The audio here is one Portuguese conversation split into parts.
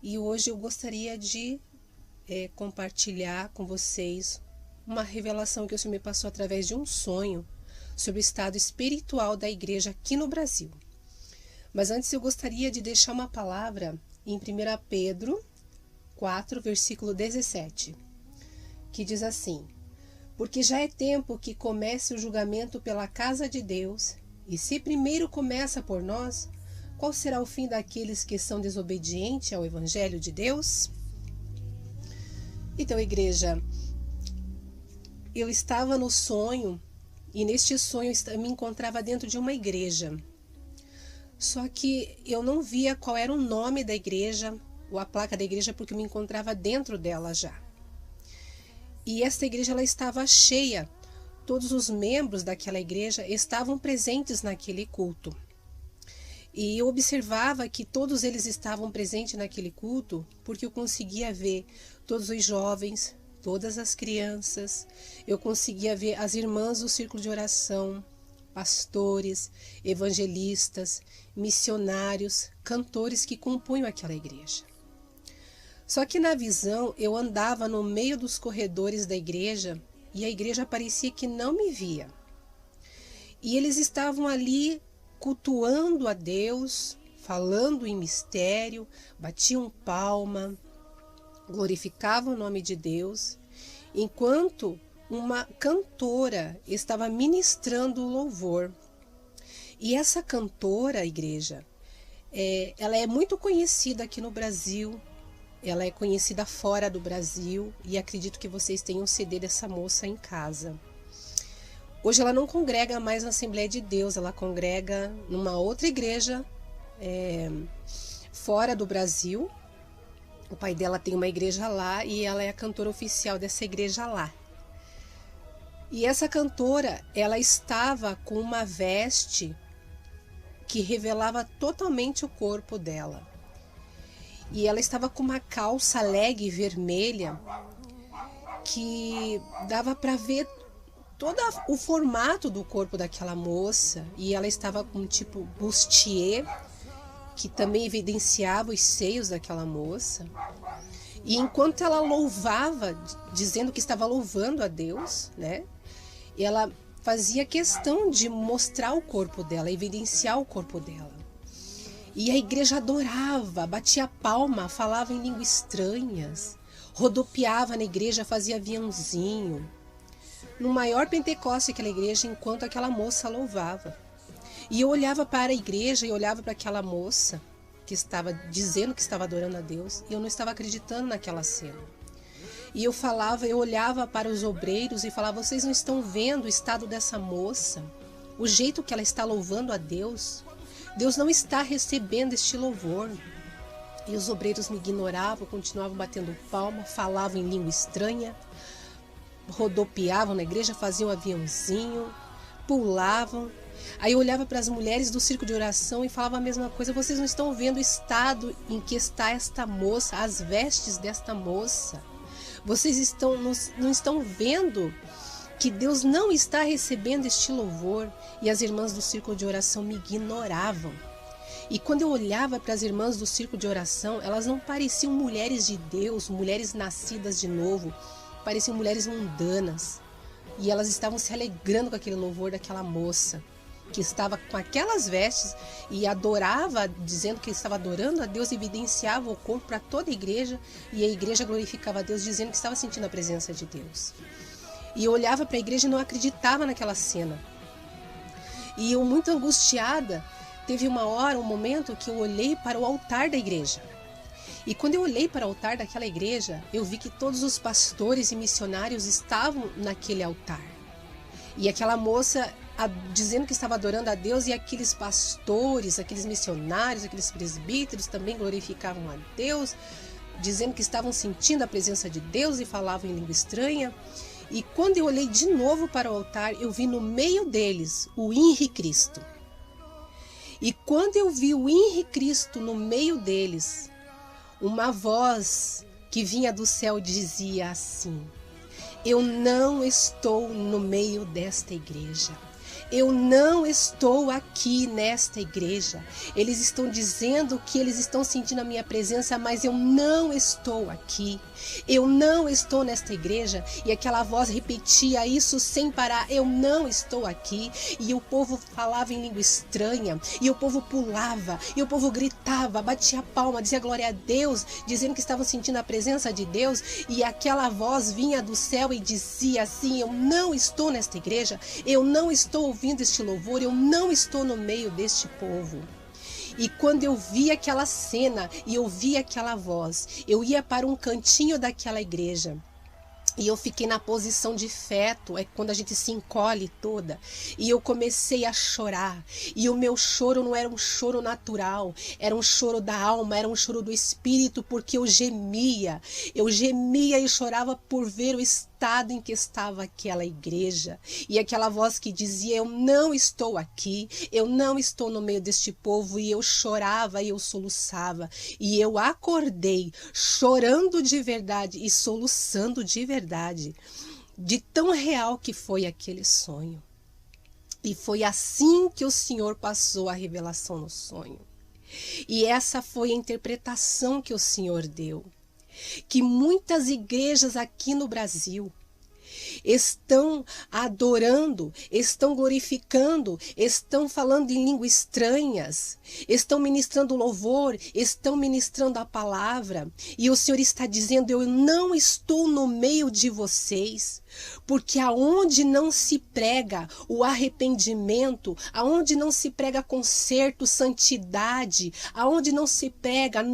e hoje eu gostaria de compartilhar com vocês uma revelação que o Senhor me passou através de um sonho sobre o estado espiritual da igreja aqui no Brasil. Mas antes eu gostaria de deixar uma palavra em 1 Pedro 4, versículo 17, que diz assim: porque já é tempo que comece o julgamento pela casa de Deus, e se primeiro começa por nós, qual será o fim daqueles que são desobedientes ao Evangelho de Deus? Então, igreja, eu estava no sonho, e neste sonho eu me encontrava dentro de uma igreja. Só que eu não via qual era o nome da igreja, ou a placa da igreja, porque eu me encontrava dentro dela já. E essa igreja ela estava cheia. Todos os membros daquela igreja estavam presentes naquele culto. E eu observava que todos eles estavam presentes naquele culto porque eu conseguia ver todos os jovens, todas as crianças, eu conseguia ver as irmãs do círculo de oração, pastores, evangelistas, missionários, cantores que compunham aquela igreja. Só que na visão eu andava no meio dos corredores da igreja e a igreja parecia que não me via. E eles estavam ali cultuando a Deus, falando em mistério, batiam palma, glorificavam o nome de Deus, enquanto uma cantora estava ministrando o louvor. E essa cantora, igreja, ela é muito conhecida aqui no Brasil. Ela é conhecida fora do Brasil e acredito que vocês tenham um CD dessa moça em casa. Hoje ela não congrega mais na Assembleia de Deus, ela congrega numa outra igreja fora do Brasil. O pai dela tem uma igreja lá e ela é a cantora oficial dessa igreja lá. E essa cantora, ela estava com uma veste que revelava totalmente o corpo dela. E ela estava com uma calça leg vermelha que dava para ver todo o formato do corpo daquela moça. E ela estava com um tipo bustier, que também evidenciava os seios daquela moça. E enquanto ela louvava, dizendo que estava louvando a Deus, né? Ela fazia questão de mostrar o corpo dela, evidenciar o corpo dela. E a igreja adorava, batia palma, falava em línguas estranhas, rodopiava na igreja, fazia aviãozinho. No maior Pentecoste daquela igreja, enquanto aquela moça louvava. E eu olhava para a igreja e olhava para aquela moça que estava dizendo que estava adorando a Deus, e eu não estava acreditando naquela cena. E eu olhava para os obreiros e falava: vocês não estão vendo o estado dessa moça? O jeito que ela está louvando a Deus? Deus não está recebendo este louvor. E os obreiros me ignoravam, continuavam batendo palma, falavam em língua estranha, rodopiavam na igreja, faziam um aviãozinho, pulavam. Aí eu olhava para as mulheres do círculo de oração e falava a mesma coisa: vocês não estão vendo o estado em que está esta moça, as vestes desta moça. Vocês não estão vendo que Deus não está recebendo este louvor. E as irmãs do círculo de oração me ignoravam. E quando eu olhava para as irmãs do círculo de oração, elas não pareciam mulheres de Deus, mulheres nascidas de novo, pareciam mulheres mundanas. E elas estavam se alegrando com aquele louvor daquela moça, que estava com aquelas vestes e adorava, dizendo que estava adorando a Deus, evidenciava o corpo para toda a igreja, e a igreja glorificava a Deus, dizendo que estava sentindo a presença de Deus. E eu olhava para a igreja e não acreditava naquela cena. E eu, muito angustiada, teve um momento que eu olhei para o altar da igreja. E quando eu olhei para o altar daquela igreja, eu vi que todos os pastores e missionários estavam naquele altar. E aquela moça dizendo que estava adorando a Deus, e aqueles pastores, aqueles missionários, aqueles presbíteros também glorificavam a Deus, dizendo que estavam sentindo a presença de Deus e falavam em língua estranha. E quando eu olhei de novo para o altar, eu vi no meio deles o Henri Cristo. E quando eu vi o Henri Cristo no meio deles, uma voz que vinha do céu dizia assim: eu não estou no meio desta igreja. eu não estou aqui nesta igreja. Eles estão dizendo que eles estão sentindo a minha presença, mas eu não estou aqui. Eu não estou nesta igreja. E aquela voz repetia isso sem parar, eu não estou aqui. E o povo falava em língua estranha, e o povo pulava, e o povo gritava, batia palma, dizia glória a Deus, dizendo que estavam sentindo a presença de Deus. E aquela voz vinha do céu e dizia assim, eu não estou nesta igreja, eu não estou ouvindo este louvor, eu não estou no meio deste povo. E quando eu via aquela cena e eu via aquela voz, eu ia para um cantinho daquela igreja. E eu fiquei na posição de feto, é quando a gente se encolhe toda. E eu comecei a chorar. E o meu choro não era um choro natural, era um choro da alma, era um choro do espírito, porque eu gemia. Eu gemia e chorava por ver o estado em que estava aquela igreja. E aquela voz que dizia, eu não estou aqui, eu não estou no meio deste povo. E eu chorava e eu soluçava. E eu acordei chorando de verdade e soluçando de verdade. De tão real que foi aquele sonho. E foi assim que o Senhor passou a revelação no sonho. E essa foi a interpretação que o Senhor deu. Que muitas igrejas aqui no Brasil estão adorando, estão glorificando, estão falando em línguas estranhas, estão ministrando louvor, estão ministrando a palavra, e o Senhor está dizendo, eu não estou no meio de vocês, porque aonde não se prega o arrependimento, aonde não se prega conserto, santidade, aonde não se prega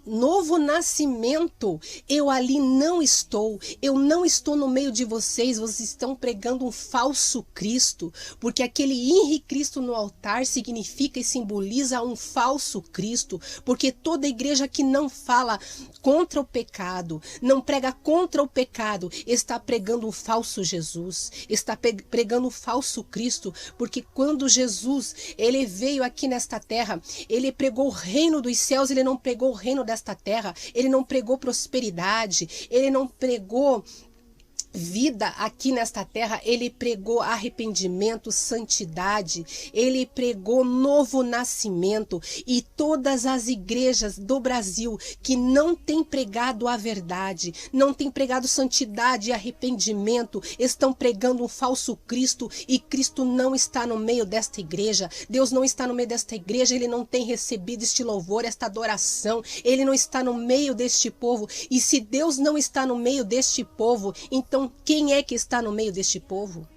novo nascimento, eu ali não estou, eu não estou no meio de vocês, vocês estão pregando um falso Cristo, porque aquele Henri Cristo no altar significa e simboliza um falso Cristo, porque toda igreja que não fala contra o pecado, não prega contra o pecado, está pregando um falso Jesus, está pregando um falso Cristo, porque quando Jesus, ele veio aqui nesta terra, ele pregou o reino dos céus, ele não pregou o reino desta terra, ele não pregou prosperidade, ele não pregou vida aqui nesta terra, ele pregou arrependimento, santidade, ele pregou novo nascimento. E todas as igrejas do Brasil que não têm pregado a verdade, não têm pregado santidade e arrependimento, estão pregando um falso Cristo, e Cristo não está no meio desta igreja, Deus não está no meio desta igreja, ele não tem recebido este louvor, esta adoração, ele não está no meio deste povo. E se Deus não está no meio deste povo, então quem é que está no meio deste povo?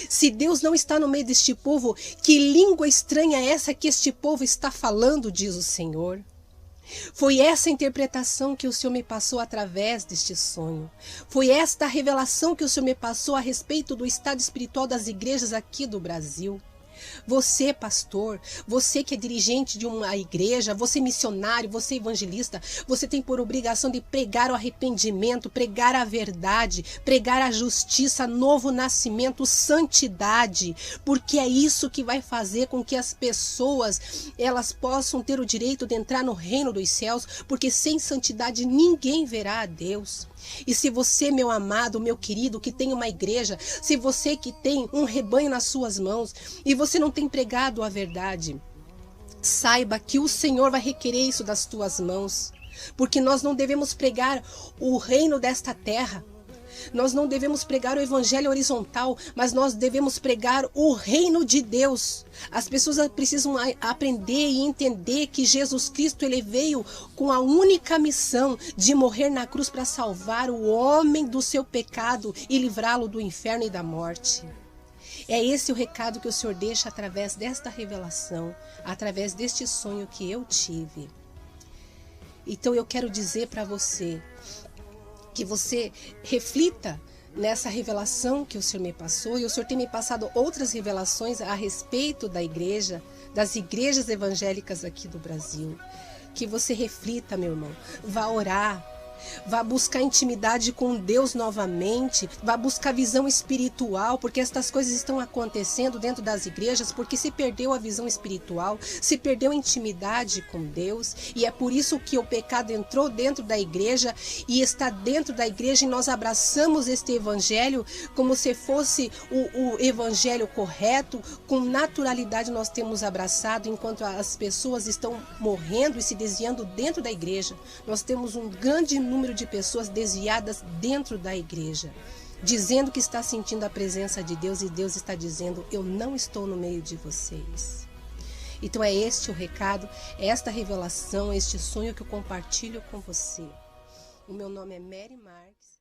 Se Deus não está no meio deste povo, que língua estranha é essa que este povo está falando, diz o Senhor? Foi essa interpretação que o Senhor me passou através deste sonho. Foi esta revelação que o Senhor me passou a respeito do estado espiritual das igrejas aqui do Brasil. Você, pastor, você que é dirigente de uma igreja, você missionário, você evangelista, você tem por obrigação de pregar o arrependimento, pregar a verdade, pregar a justiça, novo nascimento, santidade, porque é isso que vai fazer com que as pessoas, elas possam ter o direito de entrar no reino dos céus, porque sem santidade ninguém verá a Deus. E se você, meu amado, meu querido, que tem uma igreja, se você que tem um rebanho nas suas mãos e você não tem pregado a verdade, saiba que o Senhor vai requerer isso das tuas mãos, porque nós não devemos pregar o reino desta terra. Nós não devemos pregar o evangelho horizontal, mas nós devemos pregar o reino de Deus. As pessoas precisam aprender e entender que Jesus Cristo, ele veio com a única missão de morrer na cruz para salvar o homem do seu pecado e livrá-lo do inferno e da morte. É esse o recado que o Senhor deixa através desta revelação, através deste sonho que eu tive. Então eu quero dizer para você, que você reflita nessa revelação que o Senhor me passou, e o Senhor tem me passado outras revelações a respeito da igreja, das igrejas evangélicas aqui do Brasil. Que você reflita, meu irmão, vá orar, vá buscar intimidade com Deus novamente, vá buscar visão espiritual, porque estas coisas estão acontecendo dentro das igrejas, porque se perdeu a visão espiritual, se perdeu a intimidade com Deus, e é por isso que o pecado entrou dentro da igreja e está dentro da igreja, e nós abraçamos este evangelho como se fosse o evangelho correto, com naturalidade nós temos abraçado, enquanto as pessoas estão morrendo e se desviando dentro da igreja. Nós temos um grande número de pessoas desviadas dentro da igreja, dizendo que está sentindo a presença de Deus, e Deus está dizendo: eu não estou no meio de vocês. Então é este o recado, é esta revelação, este sonho que eu compartilho com você. O meu nome é Mary Marques.